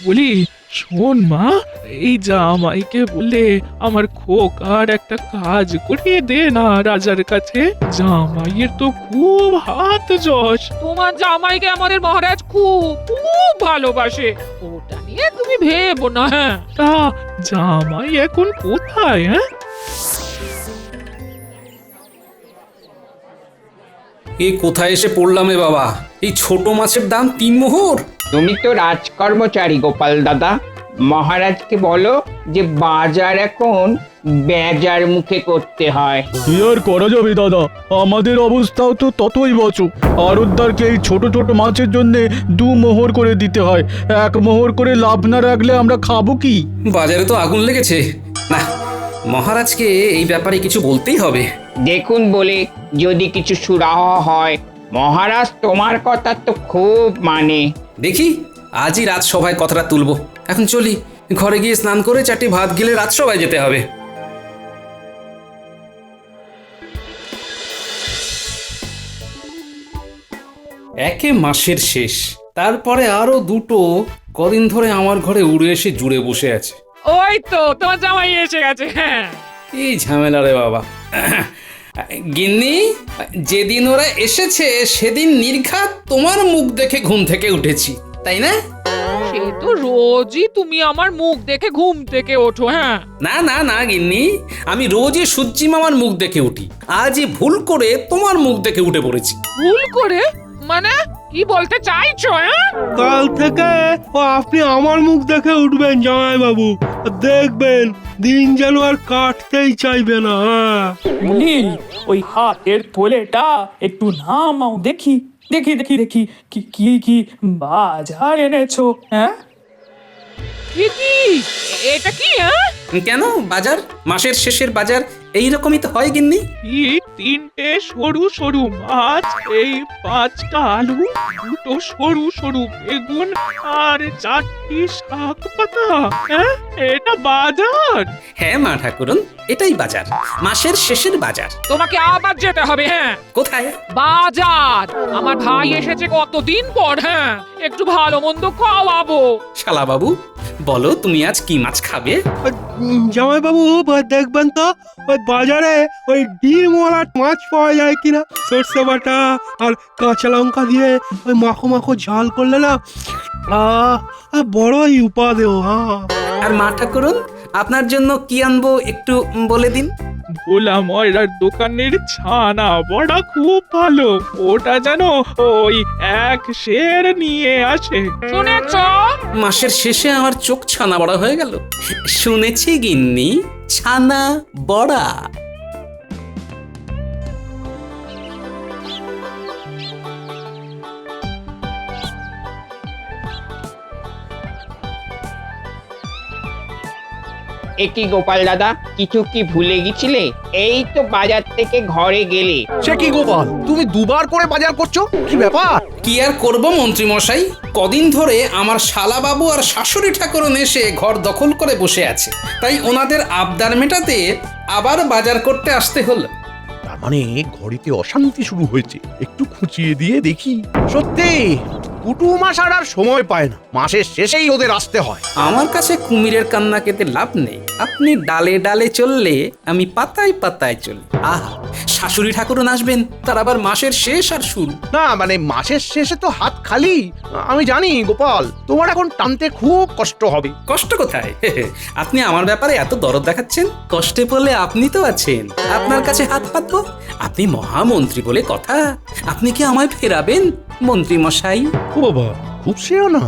বলি শোন মা, এই জামাইকে বলে আমার খোকার একটা কাজ করিয়ে দে না রাজার কাছে। জামাইয়ের তো খুব হাত যশ। তোমার জামাইকে আমাদের মহারাজ খুব খুব ভালোবাসে, ওটা নিয়ে তুমি ভেবো না। হ্যাঁ, তা জামাই এখন কোথায়? হ্যাঁ, এ কোথায় এসে পড়লাম এ বাবা? এই ছোট মাছের দাম 3 মোহর। তুমি তো রাজকর্মচারী গোপাল দাদা, মহারাজকে বলো যে বাজার এখন বেজার মুখে করতে হয়। কি আর করা যাবে দাদা, আমাদের অবস্থাও তো ততই বচু। আড়তদারকে এই ছোট ছোট মাছের জন্য 2 মোহর করে দিতে হয়। 1 মোহর করে লাভ না রাখলে আমরা খাবো কি? বাজারে তো আগুন লেগেছে। না, মহারাজকে এই ব্যাপারে কিছু বলতেই হবে। দেখুন বলে যদি কিছু সুরাহ হয়, মহারাজ তোমার কথা তো খুব মানে। দেখি আজই রাজসভায় কথাটা তুলবো। এখন চলি, ঘরে গিয়ে স্নান করে 4টি ভাত গেলে রাজসভায় যেতে হবে। একে মাসের শেষ, তারপরে আরো 2টো কদিন ধরে আমার ঘরে উড়ে এসে জুড়ে বসে আছে। ওই তো তোমার জামাই এসে গেছে। হ্যাঁ, এই ঝামেলা রে বাবা। গিন্নি, যেদিন ওরা এসেছে সেদিন নির্ঘাত তোমার মুখ দেখে ঘুম থেকে উঠেছি, তাই না? সে তো রোজই তুমি আমার মুখ দেখে ঘুম থেকে ওঠো। হ্যাঁ, না না না গিন্নি, আমি রোজই সূর্যি মামার মুখ দেখে উঠি। আজই ভুল করে তোমার মুখ দেখে উঠে পড়েছি। ভুল করে মানে কি বলতে চাইছো? হ্যাঁ, কাল থেকে আপনি আমার মুখ দেখে উঠবেন জামাই বাবু, দেখবেন দিন যেন আর কাটতেই চাইবে না। বলি ওই হাতের থলেটা একটু নামাও দেখি দেখি দেখি দেখি কি কি কি বাজার এনেছো। হ্যাঁ, এ কি? এটা কি? হ্যাঁ, কেন বাজার? মাসের শেষের বাজার এইরকমই তো হয় গিন্নি। এই 3টে সরু সরু মাছ, এই 5টা আলু, 2টো সরু সরু বেগুন আর 4টি শাক পাতা। হ্যাঁ, এটা বাজার? হ্যাঁ মা ঠাকুরন, এটাই বাজার, মাসের শেষের বাজার। তোমাকে আবার যেতে হবে। হ্যাঁ, কোথায়? বাজার। আমার ভাই এসেছে কতদিন পর। হ্যাঁ, একটু ভালো মন্দ খাওয়াবো। শালা বাবু, বলো তুমি আজ কি মাছ খাবে? জামাই বাবু দেখবেন তো ওই বাজারে ওই ডিমওয়ালা মাছ পাওয়া যায় কিনা। সর্ষে বাটা আর কাঁচা লঙ্কা দিয়ে ওই মাখো মাখো ঝাল করলে না, বড়ই উপাদেয়। হ্যাঁ, আর মা ঠাকুরন, আপনার জন্য কি আনবো একটু বলে দিন। ভোলা ময়রার দোকানের ছানা বড়া খুব ভালো, ওটা যেন ওই 1 সের নিয়ে আসে। শুনেছ? মাসের শেষে আমার চোখ ছানা বড়া হয়ে গেল। শুনেছি গিন্নি, ছানা বড়া। একই গোপাল দাদা, কিছু কি ভুলে গেছিলে? এই তো বাজার থেকে ঘরে গেলে। সে কি গোপাল, তুমি 2বার করে বাজার করছো, কি ব্যাপার? কি আর করব মন্ত্রী মশাই, কদিন ধরে আমার শালাবাবু আর শাশুড়ি ঠাকুরন এসে ঘর দখল করে বসে আছে, তাই ওনাদের আবদার মেটাতে আবার বাজার করতে আসতে হলো। তার মানে ঘরেতে অশান্তি শুরু হয়েছে। একটু খুঁচিয়ে দিয়ে দেখি। সত্যি কুটুম আসার আর সময় পায় না, মাসের শেষেই ওদের আসতে হয়। আমার কাছে কুমিরের কান্না কেটে লাভ নেই। আপনি ডালে ডালে চললে আমি পাতায় পাতায় চলি। আহা, শাশুড়ি ঠাকুরন আসবেন, তার আবার মাসের শেষ আর শুরু। না মানে মাসের শেষে তো হাত খালি। আমি জানি গোপাল, তোমার এখন টানতে খুব কষ্ট হবে। কষ্ট কোথায়? আপনি আমার ব্যাপারে এত দরদ দেখাচ্ছেন, কষ্টে পড়লে আপনি তো আছেন, আপনার কাছে হাত পাতবো। আপনি মহামন্ত্রী বলে কথা, আপনি কি আমায় ফেরাবেন মন্ত্রী মশাই? ও বাবা, খুব সেও না,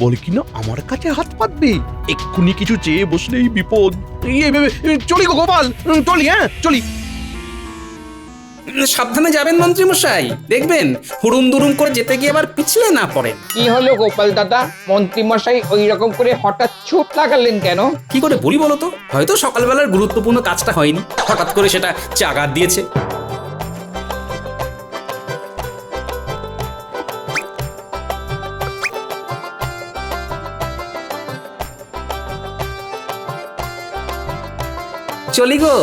বলে কিনা আমার কাছে হাত পাতবে। এক্ষুনি কিছু চেয়ে বসলেই বিপদ। চলি গো গোপাল, চলি। হ্যাঁ চলি। সাবধানে যাবেন মন্ত্রী মশাই, দেখবেন হুড়ুম দুরুম করে যেতে গিয়ে আবার পিছলে না পড়েন। কি হলো গোপাল দাদা, মন্ত্রী মশাই ওই রকম করে হঠাৎ চুপ লাগালেন কেন? কি করে বলি বলো তো, হয়তো সকালবেলার গুরুত্বপূর্ণ কাজটা হয়নি, হঠাৎ করে সেটা চাগার দিয়েছে। চলি গো।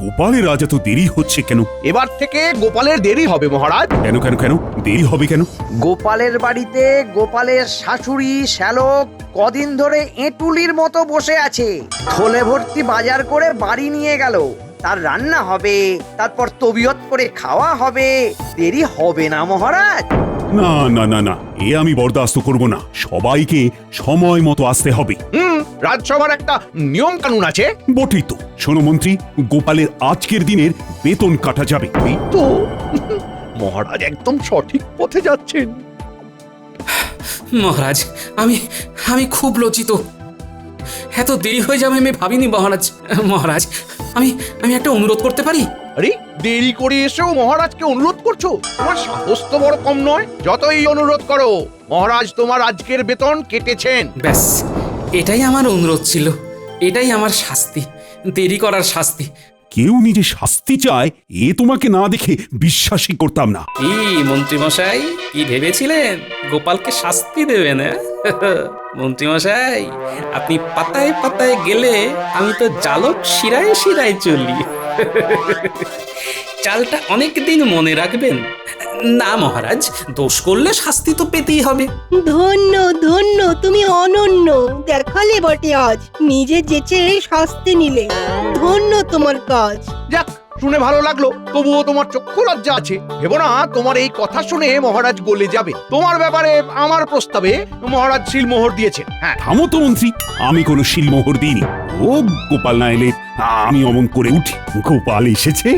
গোপালের আজ এত দেরি হচ্ছে কেন? এবার থেকে গোপালের দেরি হবে মহারাজ। কেন কেন কেন দেরি হবে কেন? গোপালের বাড়িতে গোপালের শাশুড়ি শ্যালক কদিন ধরে এঁটুলির মতো বসে আছে। থলে ভর্তি বাজার করে বাড়ি নিয়ে গেল, তার রান্না হবে, তারপর তবিয়ত করে খাওয়া হবে। দেরি হবে না মহারাজ? না না না না, এ আমি বরদাস্ত করব না। সবাইকে সময় মতো আসতে হবে। রাজসভার একটা নিয়ম কানুন আছে। বটেই তো। শোনো মন্ত্রী, গোপালের আজকের দিনের বেতন কাটা যাবে। এই তো মহারাজ একদম সঠিক পথে যাচ্ছেন। মহারাজ, আমি আমি খুব লজ্জিত। এত দেরি হয়ে যাবে আমি ভাবিনি মহারাজ। মহারাজ, আমি আমি একটা অনুরোধ করতে পারি? আরে দেরি করে এসেও মহারাজকে অনুরোধ করছো? তোমার সাহস তো বড় কম নয়। যতই অনুরোধ করো, মহারাজ তোমার আজকের বেতন কেটেছেন। ব্যাস, এটাই আমার অনুরোধ ছিল, এটাই আমার শাস্তি, দেরি করার শাস্তি। কেউ নিজে শাস্তি চায়, এ তোমাকে না দেখে বিশ্বাসই করতাম না। কি মন্ত্রীমশাই, কি ভেবেছিলেন গোপালকে শাস্তি দেবেন? মন্ত্রীমশাই, আপনি পাতায় পাতায় গেলে আমি তো জালক শিরায় শিরায় চলি। চালটা অনেকদিন মনে রাখবেন। না মহারাজ, দোষ করলে শাস্তি তো পেতেই হবে। ধন্য ধন্য, তুমি অনন্য। দেখালে বটে আজ, নিজে যেচে শাস্তি নিলে। ধন্য তোমার কাজ। যাক, শুনে ভালো লাগলো। তবুও তোমার চক্ষু লজ্জা আছে। ভেবো না তোমার এই কথা শুনে মহারাজ গলে যাবে। তোমার ব্যাপারে আমার প্রস্তাবে মহারাজ সিলমোহর দিয়েছেন। হ্যাঁ, থামো তো মন্ত্রী, আমি কোনো শিলমোহর দিইনি। ও গোপাল না এলে আমি অমন করে উঠি। গোপাল এসেছে,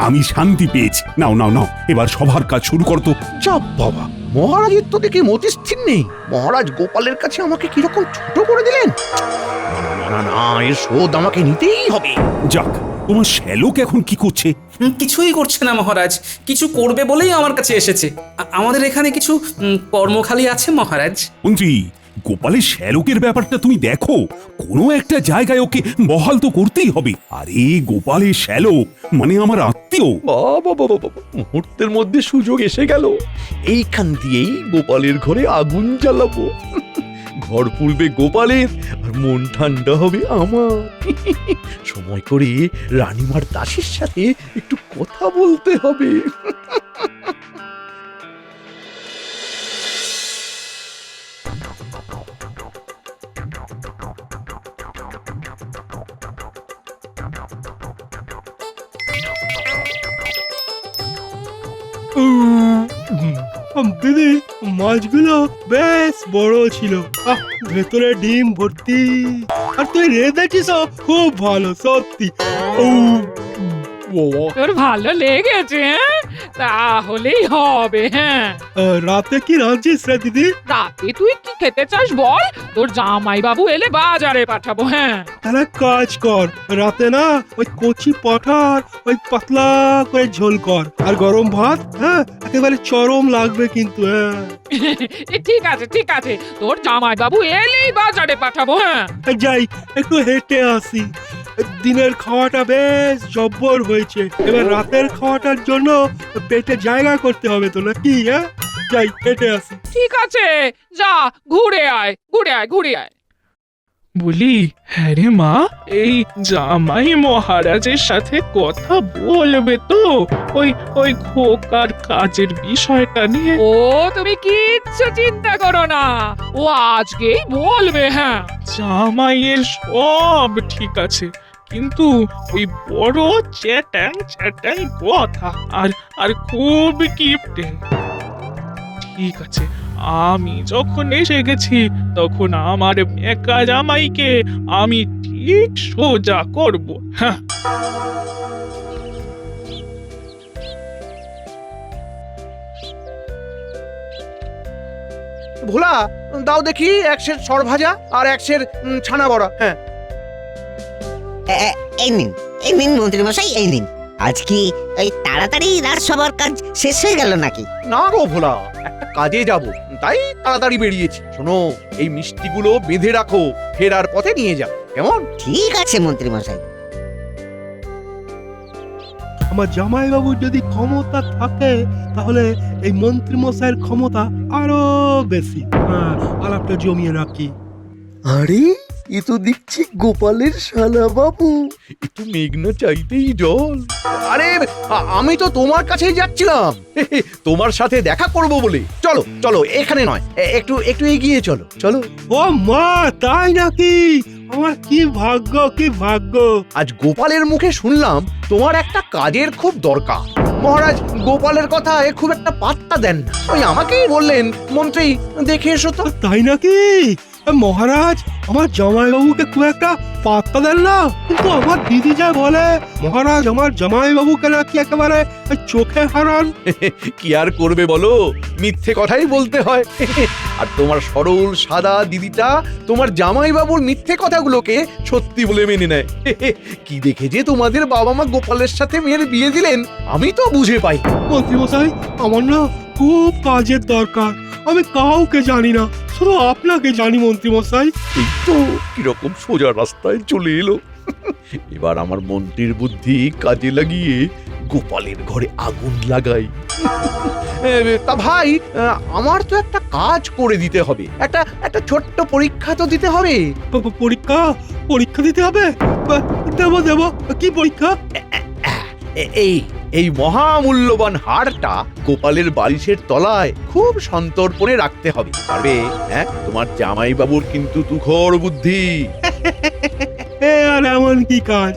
আমি শান্তি পেয়েছি। নাও নাও নাও, এবার সবার কাজ শুরু করতো। যা বাবা, মহারাজের তো দেখে মতিস্থির নেই। মহারাজ গোপালের কাছে আমাকে কিরকম ছোট করে দিলেন। না না না, এর শোধ আমাকে নিতেই হবে। যাক, তোমার শ্যালক এখন কি করছে? কিছুই করছে না মহারাজ, কিছু করবে বলেই আমার কাছে এসেছে। আমাদের এখানে কিছু কর্মখালি আছে মহারাজ। মন্ত্রী, গোপালের শ্যালকের ব্যাপারটা তুমি দেখো। কোনো একটা জায়গায় ওকে বহাল তো করতেই হবে। আরে গোপালের শ্যালক মানে আমার আত্মীয়। বাবা বাবা বাবা, মুহূর্তের মধ্যে সুযোগ এসে গেল। এইখান দিয়েই গোপালের ঘরে আগুন জ্বালাবো। ঘর পুড়বে গোপালের, আর মন ঠান্ডা হবে আমার। সময় করে রানীমার দাসীর সাথে একটু কথা বলতে হবে। দিদি, মাছগুলো বেশ বড় ছিল। ভেতরে ডিম ভর্তি। আর তুই রেঁধেছিস খুব ভালো, সত্যি। তোর ভালো লেগেছে? তাহলেই হবে। হ্যাঁ, রাতে কি রাঁধছিস রে দিদি? রাতে তুই কি খেতে চাস বল? তোর জামাই বাবু এলে বাজারে পাঠাবো। হ্যাঁ, তাহলে কাজ কর, রাতে না ওই কচি পাঠার ওই পাতলা করে ঝোল কর, আর গরম ভাত। হ্যাঁ, একেবারে চরম লাগবে কিন্তু। হ্যাঁ, ঠিক আছে ঠিক আছে, তোর জামাই বাবু এলেই বাজারে পাঠাবো। হ্যাঁ, যাই একটু হেঁটে আসি। দিনের খাওয়াটা বেশ জব্বর হয়েছে, এবার রাতের খাওয়াটার জন্য পেটে জায়গা করতে হবে তো, নাকি? হ্যাঁ, যাই হেঁটে আসি। ঠিক আছে, যা ঘুরে আয় ঘুরে আয় ঘুরে আয়। বলি, হ্যাঁ রে মা, এই জামাই মহারাজের সাথে কথা বলবে তো ওই ওই খোকার কাজের বিষয়টা নিয়ে? ও তুমি কিচ্ছু চিন্তা করো না, ও আজকেই বলবে। হ্যাঁ, জামাইয়ের সব ঠিক আছে, কিন্তু ওই বড় চ্যাটাং চ্যাটাং কথা আর আর খুব কিপটে। ঠিক আছে, আমি যখন এসে গেছি তখন আমার একা জামাইকে আমি ঠিক সোজা করব। হ্যাঁ, ভোলা, দাও দেখি এক সের সর ভাজা আর এক সের ছানা বড়া। হ্যাঁ, এই নিন, এই নিন মন্ত্রী মশাই, এই নিন। আজ কি ওই তাড়াতাড়ি রাজসভার কাজ শেষ হয়ে গেল নাকি? না গো ভোলা, একটা কাজে যাব, তাই তাড়াতাড়ি বেরিয়েছি। শোনো, এই মিষ্টিগুলো বেঁধে রাখো, ফেরার পথে নিয়ে যাও, কেমন? ঠিক আছে মন্ত্রী মশাই। আমার জামাই বাবুর যদি ক্ষমতা থাকে তাহলে এই মন্ত্রী মশাইয়ের ক্ষমতা আরো বেশি। হ্যাঁ, আলাপটা জমিয়ে রাখি। আরে এ তো দেখছি গোপালের শালা বাবু। এ তো মেঘনা চাইতেই জল। আরে আমি তো তোমার কাছেই যাচ্ছিলাম, তোমার সাথে দেখা করব বলে। চলো চলো, এখানে নয়, একটু একটু এগিয়ে চলো চলো। ও মা, তাই নাকি? আমার কি ভাগ্য, কি ভাগ্য! আজ গোপালের মুখে শুনলাম তোমার একটা কাজের খুব দরকার। মহারাজ গোপালের কথায় খুব একটা পাত্তা দেন না। ওই আমাকেই বললেন, মন্ত্রী দেখে এসো তো। তাই নাকি? মহারাজ আমার জামাইবাবুকে খুব একটা পাত্তা দেন না, কিন্তু আমার দিদি যা বলে মহারাজ আমার জামাইবাবুকে নাকি একেবারে চোখে হারান। কি আর করবে বলো, মিথ্যে কথাই বলতে হয়। আর তোমার সরল সাদা দিদিটা তোমার জামাইবাবুর মিথ্যে কথাগুলোকে সত্যি বলে মেনে নেয়। কি দেখে যে তোমাদের বাবা মা গোপালের সাথে মেয়ের বিয়ে দিলেন আমি তো বুঝে পাই। মন্ত্রী মশাই, আমার না খুব কাজের দরকার, আমি কাউকে জানি না, শুধু আপনাকে জানি মন্ত্রী মশাই। এই তো কিরকম সোজা রাস্তায় চলে এলো। এবার আমার মন্ত্রীর বুদ্ধি কাজে লাগিয়ে গোপালের ঘরে আগুন লাগাই। তা ভাই, আমার তো একটা কাজ করে দিতে হবে, একটা একটা ছোট্ট পরীক্ষা তো দিতে হবে। পরীক্ষা? পরীক্ষা দিতে হবে? দেব দেব, কি পরীক্ষা? এই এই মহামূল্যবান হারটা গোপালের বালিশের তলায় খুব সন্তর্পণে রাখতে হবে, পারবে? হ্যাঁ, তোমার জামাই বাবুর কিন্তু তুখর বুদ্ধি। আর এমন কি কাজ?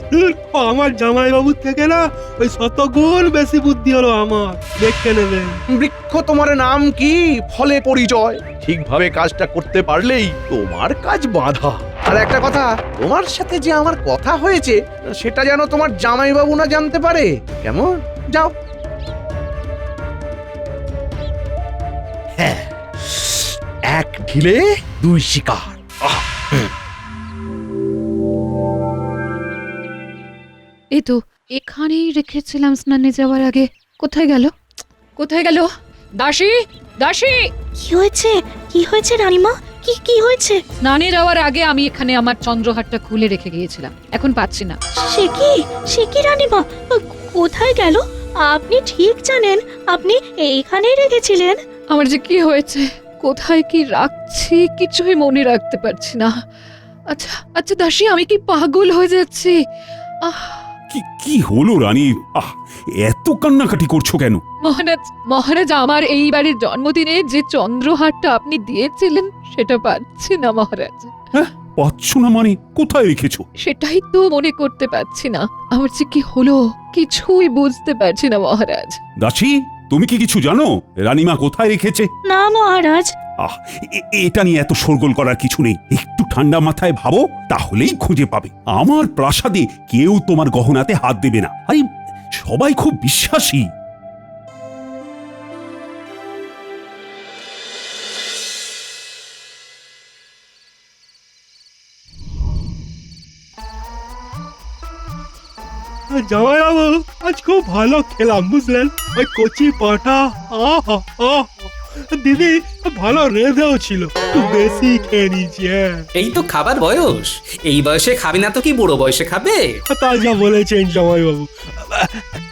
আমার জামাইবাবুর থেকে না ওই 100 গুণ বেশি বুদ্ধি হলো আমার, দেখে নেবেন। বৃক্ষ তোমার নাম কি, ফলে পরিচয়। ঠিকভাবে কাজটা করতে পারলেই তোমার কাজ বাঁধা। আর একটা কথা, তোমার সাথে যে আমার কথা হয়েছে সেটা যেন তোমার জামাইবাবু না জানতে পারে, কেমন? যাও। হ্যাঁ, এক ঢিলে 2 শিকার। এই তো এখানেই রেখেছিলাম স্নানে যাওয়ার আগে। কোথায় গেল? কোথায় গেল? দাসী, দাসী! কি হয়েছে? কি হয়েছে রানীমা? কি কি হয়েছে? স্নানে যাওয়ার আগে আমি এখানে আমার চন্দ্রহারটা খুলে রেখে গিয়েছিলাম, এখন পাচ্ছি না। সে কি রানীমা? কোথায় গেল? আপনি ঠিক জানেন আপনি এইখানেই রেখেছিলেন। আমার যে কি হয়েছে, কোথায় কি রাখছি কিছুই মনে রাখতে পারছি না। আচ্ছা আচ্ছা দাসী, আমি কি পাগল হয়ে যাচ্ছি? কি কি হলো রানী? এত কান্নাকাটি করছো কেন? মহারাজ, মহারাজ আমার এই বাড়ির জন্মদিনে যে চন্দ্রহারটা আপনি দিয়েছিলেন সেটা পাচ্ছি না মহারাজ। হ্যাঁ, পাচ্ছ না মানে? কোথায় রেখেছো? সেটাই তো মনে করতে পারছি না। আমার যে কি হলো কিছুই বুঝতে পারছি না মহারাজ। দাসী, তুমি কি কিছু জানো রানীমা কোথায় রেখেছে? না মহারাজ। এটা নিয়ে এত শোরগোল করার কিছু নেই, একটু ঠান্ডা মাথায় ভাবো, তাহলেই খুঁজে পাবে। আমার প্রাসাদে কেউ তোমার গহনাতে হাত দেবে না, আরে সবাই খুব বিশ্বাসী। জামাইবাবু আজ খুব ভালো খেলাম, বুঝলেন? ওই কচি পাঠা, আহা আহ! দিদি ভালো রেঁধেও ছিল, একটু বেশি খেয়ে নিয়েছি। এই তো খাবার বয়স, এই বয়সে খাবে না তো কি বুড়ো বয়সে খাবে? তা যা বলেছেন জামাইবাবু।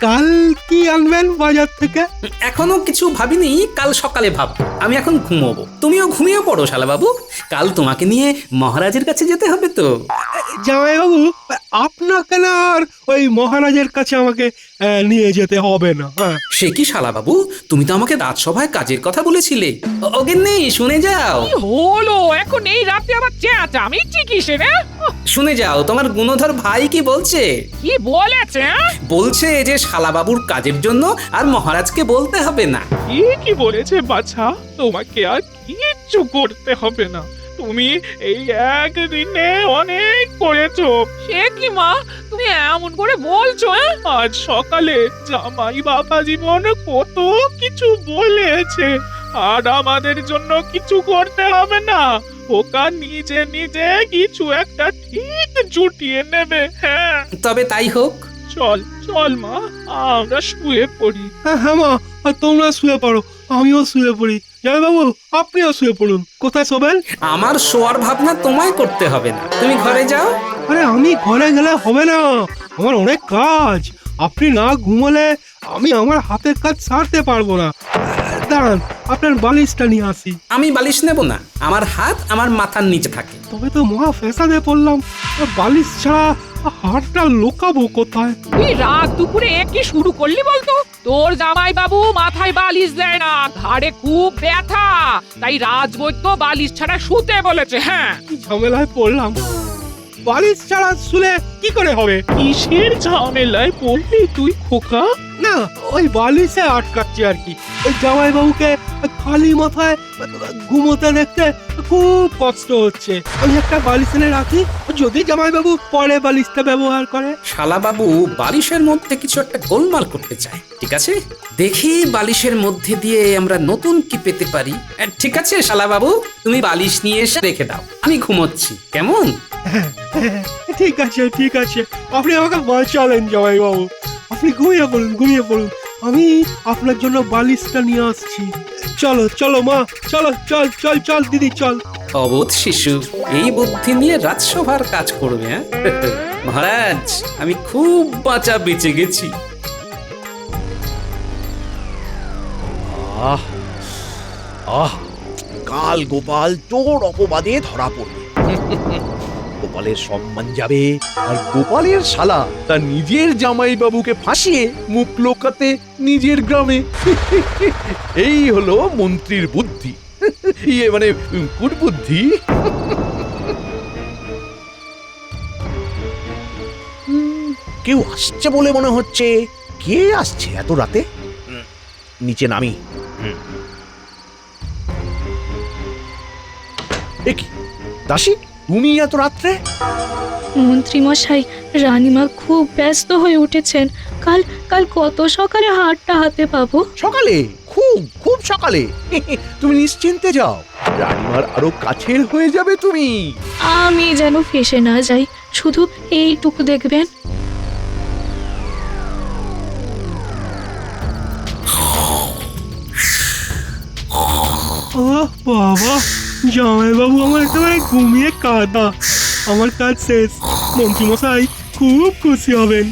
কাল কি আনবেন বাজার থেকে? এখনো কিছু ভাবিনি, কাল সকালে ভাববো। আমি এখন ঘুমোবো, তুমিও ঘুমিয়ে পড়ো শালা বাবু। কাল তোমাকে নিয়ে মহারাজের কাছে যেতে হবে তো। জামাইবাবু, আপনাকে না আর ওই মহারাজের কাছে আমাকে নিয়ে যেতে হবে না। সে কি শালা বাবু, তুমি তো আমাকে রাজসভায় কাজের কথা বলেছিলে। ওগেন্নি শুনে যাও। কি হলো এখন এই রাতে আবার চেঁচামেচি কিসের? শুনে যাও, তোমার গুণধর ভাই কি বলছে। কি বলেছে? বলছে যে শালা বাবুর কাজের জন্য আর মহারাজকে বলতে হবে না। কি বলেছে বাছা? তোমাকে আর কিচ্ছু করতে হবে না, তুমি এই একদিনে অনেক করেছো। সে কি মা, তুমি এমন করে বলছো? আজ সকালে জামাই বাবা জীবন কত কিছু বলেছে, আর আমাদের জন্য কিছু করতে হবে না, ওকা নিজে নিজে কিছু একটা ঠিক জুটিয়ে নেবে। হ্যাঁ, তবে তাই হোক। চল চল মা, আমরা শুয়ে পড়ি। হ্যাঁ মা, তোমরা শুয়ে পড়ো, আমিও শুয়ে পড়ি। জামাইবাবু আপনিও শুয়ে পড়ুন। কোথায় শোবেন? আমার শোয়ার ভাবনা তোমায় করতে হবে না, তুমি ঘরে যাও। আরে আমি ঘরে গেলে হবে না, আমার অনেক কাজ। আপনি না ঘুমোলে আমি আমার হাতের কাজ সারতে পারবো না। দাঁড়ান আপনার বালিশটা নিয়ে আসি। আমি বালিশ নেব না, আমার হাত আমার মাথার নিচে থাকে। তবে তো মহা ফ্যাসাদে পড়লাম, বালিশ ছাড়া হাড়টা লুকাবো কোথায়? তুই রাত দুপুরে কি শুরু করলি বলতো? তোর জামাই বাবু মাথায় বালিশ দেয় না, ঘাড়ে খুব ব্যথা, তাই রাজবৈদ্য বালিশ ছাড়া শুতে বলেছে। হ্যাঁ, কি ঝামেলায় পড়লাম, বালিশ ছাড়া শুলে কি করে হবে? কিসের ঝামেলায় পড়লি তুই খোকা? না ওই বালিশে আটকাচ্ছে আর কি। ওই জামাই বাবুকে খালি মাথায় ঘুমোতে দেখতে খুব কষ্ট হচ্ছে। আমি একটা বালিশ এনে রাখি, যদি জামাই বাবু পরে বালিশটা ব্যবহার করে। শালাবাবু বালিশের মধ্যে কিছু একটা গোলমাল করতে চায়। ঠিক আছে, দেখি বালিশের মধ্যে দিয়ে আমরা নতুন কি পেতে পারি। ঠিক আছে শালাবাবু, তুমি বালিশ নিয়ে এসে রেখে দাও, আমি ঘুমোচ্ছি, কেমন? ঠিক আছে ঠিক আছে, আপনি আমাকে বাঁচালেন জামাই বাবু। আপনি ঘুমিয়ে পড়ুন, ঘুমিয়ে পড়ুন, আমি আপনার জন্য বালিশটা নিয়ে আসছি। চলো চলো মা, চলো, চল চল চল দিদি চল। অবোধ শিশু এই বুদ্ধি নিয়ে রাজসভার কাজ করবে। হ্যাঁ মহারাজ, আমি খুব বাঁচা বেঁচে গেছি। আহ আহ কাল গোপাল চোর অপবাদে ধরা পড়বে। গোপালের সম্মান যাবে, আর গোপালের শালা তার নিজের জামাই বাবুকে ফাঁসিয়ে মুখ লোকাতে নিজের গ্রামে। এই হলো মন্ত্রীর বুদ্ধি, ইয়ে মানে কুটবুদ্ধি। কেউ আসছে বলে মনে হচ্ছে। কে আসছে এত রাতে? নিচে নামি। এ কি দাসী, তুমি এত রাত্রে? মন্ত্রী মশাই, রানীমা খুব ব্যস্ত হয়ে উঠেছেন। কাল কাল কত সকালে হাটটা হাতে পাবো? সকালে? খুব খুব সকালে? তুমি নিশ্চিন্তে যাও, রানীমার আরো কাছের হয়ে যাবে তুমি। আমি যেন ফেসে না যাই, শুধু এইটুকু দেখবেন। বাবা, জামাই বাবু আমার একেবারে ঘুমিয়ে কাঁদা। আমার কাজ শেষ, মন্ত্রী মশাই খুব খুশি হবেন।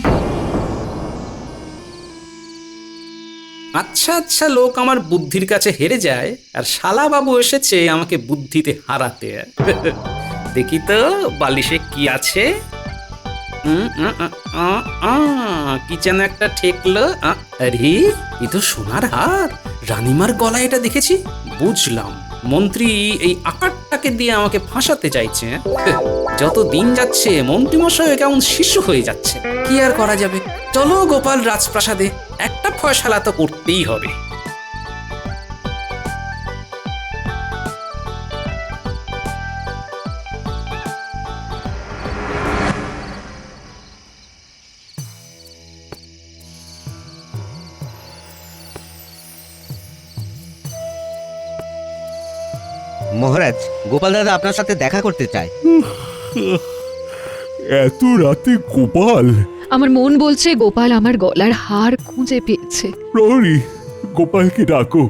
আচ্ছা আচ্ছা, লোক আমার বুদ্ধির কাছে হেরে যায়, আর শালাবাবু এসেছে আমাকে বুদ্ধিতে হারাতে। দেখি তো বালিশে কি আছে। কি যেন একটা ঠেকলো। আরে এ তো সোনার হার, রানীমার গলায় এটা দেখেছি। বুঝলাম, মন্ত্রী এই আকারটাকে দিয়ে আমাকে ফাঁসাতে চাইছে। যত দিন যাচ্ছে মন্ত্রীমশাই কেমন শিশু হয়ে যাচ্ছে। কি আর করা যাবে, চলো গোপাল রাজপ্রাসাদে, একটা ফয়সালা তো করতেই হবে। মহারাজ, গোপাল দাদা আপনার সাথে দেখা করতে চায়। এত রাতে গোপাল? আমার মন বলছে গোপাল আমার গলার হার খুঁজে পেয়েছে। প্রহরী, গোপালকে ডাকো।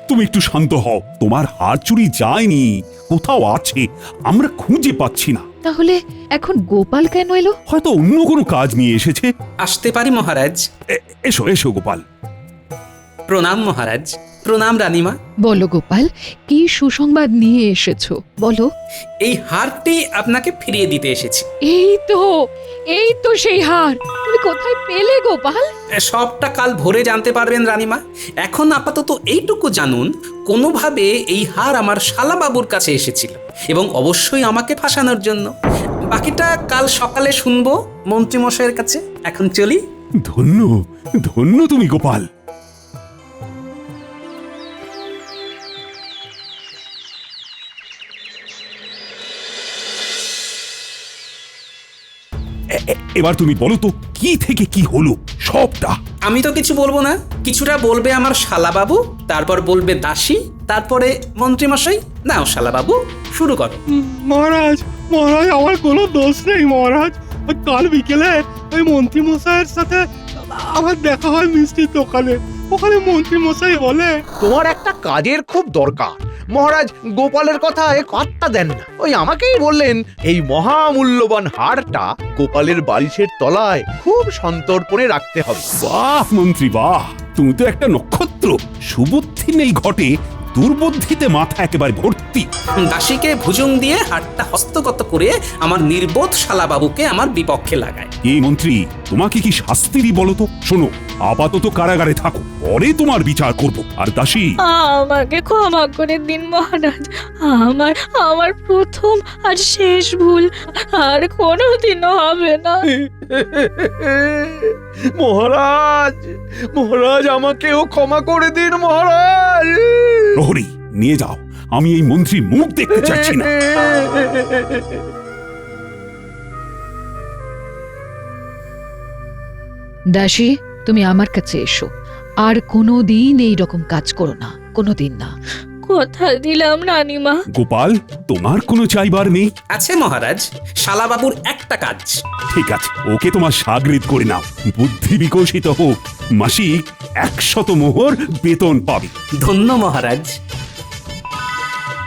তুমি একটু শান্ত হও, তোমার হার চুরি যায়নি, কোথাও আছে, আমরা খুঁজে পাচ্ছি না। তাহলে এখন গোপাল কেন এলো? হয়তো অন্য কোনো কাজ নিয়ে এসেছে। আসতে পারি মহারাজ? এসো এসো গোপাল। প্রণাম মহারাজ। প্রণাম রানীমা। বলো গোপাল, কি সুসংবাদ নিয়ে এসেছো বলো। এই হারটি আপনাকে ফিরিয়ে দিতে এসেছি। এই তো সেই হার। তুমি কোথায় পেলে গোপাল? সবটা কাল ভোরে জানতে পারবেন রানীমা। এখন আপাতত এইটুকু জানুন, কোনোভাবে এই হার আমার শালাবাবুর কাছে এসেছিল, এবং অবশ্যই আমাকে ফাঁসানোর জন্য। বাকিটা কাল সকালে শুনবো মন্ত্রীমশাইয়ের কাছে। এখন চলি। ধন্য ধন্য তুমি গোপাল। এবার তুমি বলো তো, কি থেকে কি হলো সবটা? আমি তো কিছু বলবো না, কিছুটা বলবে আমার শালাবাবু, তারপর বলবে দাসী, তারপরে মন্ত্রীমশাই। নাও শালাবাবু, শুরু করো। মহারাজ, মহারাজ আমার কোনো দোষ নেই মহারাজ। কাল বিকেলে ওই মন্ত্রী মশাইয়ের সাথে আমার দেখা হয় মিষ্টির দোকানে। ওখানে মন্ত্রী মশাই বলে, তোমার একটা কাজের খুব দরকার। মহারাজ গোপালের কথায় পাত্তা দেন না, ওই আমাকেই বললেন এই মহামূল্যবান হারটা গোপালের বালিশের তলায় খুব সন্তর্পণে রাখতে হবে। বাহ মন্ত্রী বাহ, তুমি তো একটা নক্ষত্র। সুবুদ্ধি নেই ঘটে, দুর্বুদ্ধিতে মাথা একেবারে ভর্তি। দাসীকে ভুজুং দিয়ে হাতটা হস্তগত করে আমার নির্বোধ শালাবাবুকে আমার বিপক্ষে লাগায়। এই মন্ত্রী, তোমাকে কি শাস্তি দিই বলো তো? শোনো, আপাতত কারাগারে থাকো, পরে তোমার বিচার করব। আর দাসী, আমাকে ক্ষমা করে দিন মহারাজ। আমার আমার প্রথম আর শেষ ভুল, আর কোনোদিনও হবে না। মহারাজ, মহারাজ আমাকেও ক্ষমা করে দিন মহারাজ। প্রহরী, নিয়ে যাও, আমি এই মন্ত্রীর মুখ দেখতে চাচ্ছি না। দাসী, তুমি আমার কাছে এসো, আর কোনোদিন এই রকম কাজ করো না, কোনোদিন না। কথা দিলাম রানীমা। গোপাল, তোমার কোনো চাইবার নেই? আছে মহারাজ, শালাবাবুর একটা কাজ। ঠিক আছে, ওকে তোমার সাগরিদ করে নাও। বুদ্ধি বিকশিত হোক, মাসিক 100 মোহর বেতন পাবে। ধন্য মহারাজ।